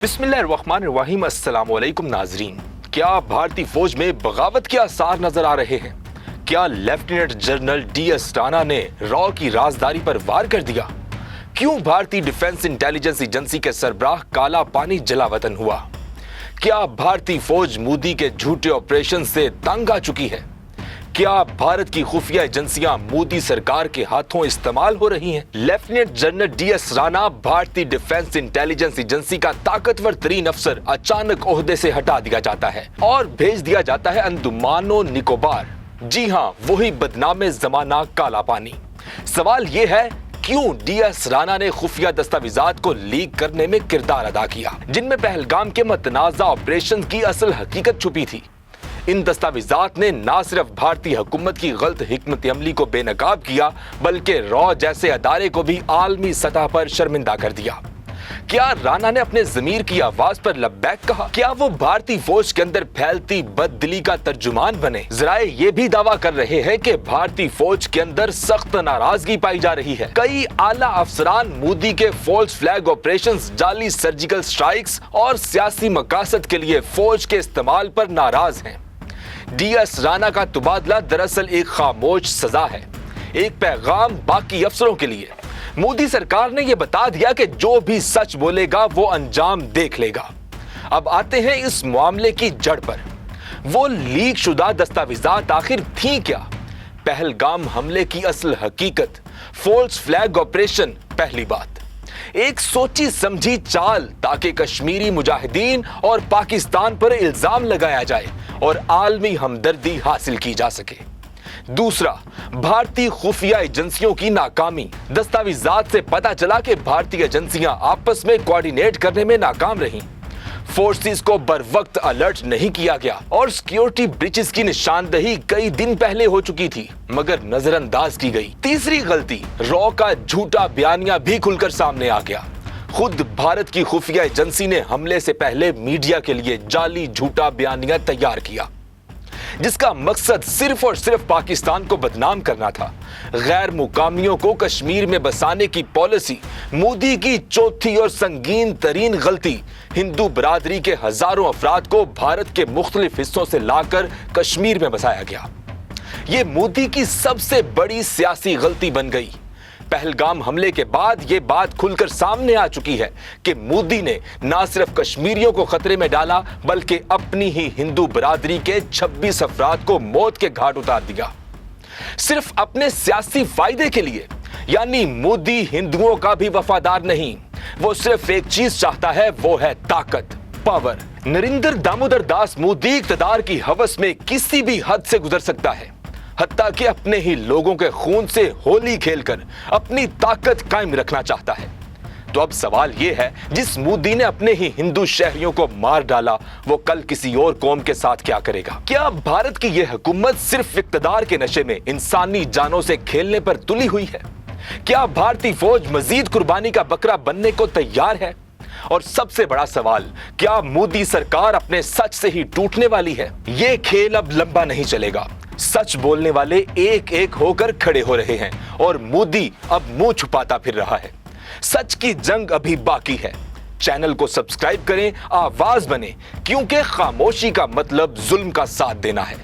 बिस्मिल्लाहिर्रहमानिर्रहीम। अस्सलाम वालेकुम नाजरीन। क्या भारतीय फौज में बगावत के आसार नजर आ रहे हैं? क्या लेफ्टिनेंट जनरल DS राणा ने रॉ की राजदारी पर वार कर दिया? क्यों भारतीय डिफेंस इंटेलिजेंस एजेंसी के सरबराह काला पानी जलावतन हुआ? क्या भारतीय फौज मोदी के झूठे ऑपरेशन से तंग आ चुकी है? क्या भारत की खुफिया एजेंसियां मोदी सरकार के हाथों इस्तेमाल हो रही हैं? लेफ्टिनेंट जनरल DS राणा, भारतीय डिफेंस इंटेलिजेंस एजेंसी का ताकतवर तरीन अफसर, अचानक ओहदे से हटा दिया जाता है और भेज दिया जाता है अंडमान निकोबार। जी हाँ, वही बदनामे जमाना काला पानी। सवाल ये है, क्यों DS राणा ने खुफिया दस्तावेजात को लीक करने में किरदार अदा किया, जिनमें पहलगाम के मतनाज़ा ऑपरेशन की असल हकीकत छुपी थी? इन दस्तावेजात ने न सिर्फ भारतीय हुकूमत की गलत हिकमत अमली को बेनकाब किया, बल्कि रॉ जैसे अदारे को भी आलमी सतह पर शर्मिंदा कर दिया। क्या राणा ने अपने ज़मीर की आवाज पर लब्बैक कहा? क्या वो भारतीय फौज के अंदर फैलती बददिली का तर्जुमान बने? जराए ये भी दावा कर रहे हैं कि भारतीय फौज के अंदर सख्त नाराजगी पाई जा रही है। कई आला अफसरान मोदी के फॉल्स फ्लैग ऑपरेशंस, जाली सर्जिकल स्ट्राइक्स और सियासी मकासद के लिए फौज के इस्तेमाल पर नाराज हैं। DS राणा का तबादला दरअसल एक खामोश सजा है, एक पैगाम बाकी अफसरों के लिए। मोदी सरकार ने यह बता दिया कि जो भी सच बोलेगा वो अंजाम देख लेगा। अब आते हैं इस मामले की जड़ पर। वो लीक शुदा दस्तावेजात आखिर थी क्या? पहलगाम हमले की असल हकीकत, फॉल्स फ्लैग ऑपरेशन, पहली बात। एक सोची समझी चाल ताकि कश्मीरी मुजाहिदीन और पाकिस्तान पर इल्जाम लगाया जाए और आलमी हमदर्दी हासिल की जा सके। दूसरा, भारतीय खुफिया एजेंसियों की नाकामी। दस्तावेजात से पता चला कि भारतीय एजेंसियां आपस में कोऑर्डिनेट करने में नाकाम रहीं। फोर्सेस को बरवक्त अलर्ट नहीं किया गया और सिक्योरिटी ब्रीचेस की निशानदही कई दिन पहले हो चुकी थी, मगर नजरअंदाज की गई। तीसरी गलती, रॉ का झूठा बयानिया भी खुलकर सामने आ गया। खुद भारत की खुफिया एजेंसी ने हमले से पहले मीडिया के लिए जाली झूठा बयानिया तैयार किया, जिसका मकसद सिर्फ और सिर्फ पाकिस्तान को बदनाम करना था। गैर मुकामियों को कश्मीर में बसाने की पॉलिसी, मोदी की चौथी और संगीन तरीन गलती, हिंदू बरादरी के हजारों अफराद को भारत के मुख्तलिफ हिस्सों से लाकर कश्मीर में बसाया गया। ये मोदी की सबसे बड़ी सियासी गलती बन गई। पहलगाम हमले के बाद यह बात खुलकर सामने आ चुकी है कि मोदी ने न सिर्फ कश्मीरियों को खतरे में डाला, बल्कि अपनी ही हिंदू बरादरी के 26 अफराद को मौत के घाट उतार दिया, सिर्फ अपने सियासी फायदे के लिए। यानी मोदी हिंदुओं का भी वफादार नहीं, वो सिर्फ एक चीज चाहता है, वो है ताकत, पावर। नरेंद्र दामोदर दास मोदी इक़्तिदार की हवस में किसी भी हद से गुजर सकता है, हत्ता कि अपने ही लोगों के खून से होली खेलकर अपनी ताकत कायम रखना चाहता है। तो अब सवाल यह है, जिस मोदी ने अपने ही हिंदू शहरियों को मार डाला, वो कल किसी और कौम के साथ क्या करेगा? क्या भारत की यह हुकूमत सिर्फ इक़्तिदार के नशे में इंसानी जानों से खेलने पर तुली हुई है? क्या भारतीय फौज मजीद कुर्बानी का बकरा बनने को तैयार है? और सबसे बड़ा सवाल, क्या मोदी सरकार अपने सच से ही टूटने वाली है? ये खेल अब लंबा नहीं चलेगा। सच बोलने वाले एक एक होकर खड़े हो रहे हैं और मोदी अब मुंह छुपाता फिर रहा है। सच की जंग अभी बाकी है। चैनल को सब्सक्राइब करें, आवाज बने, क्योंकि खामोशी का मतलब जुल्म का साथ देना है।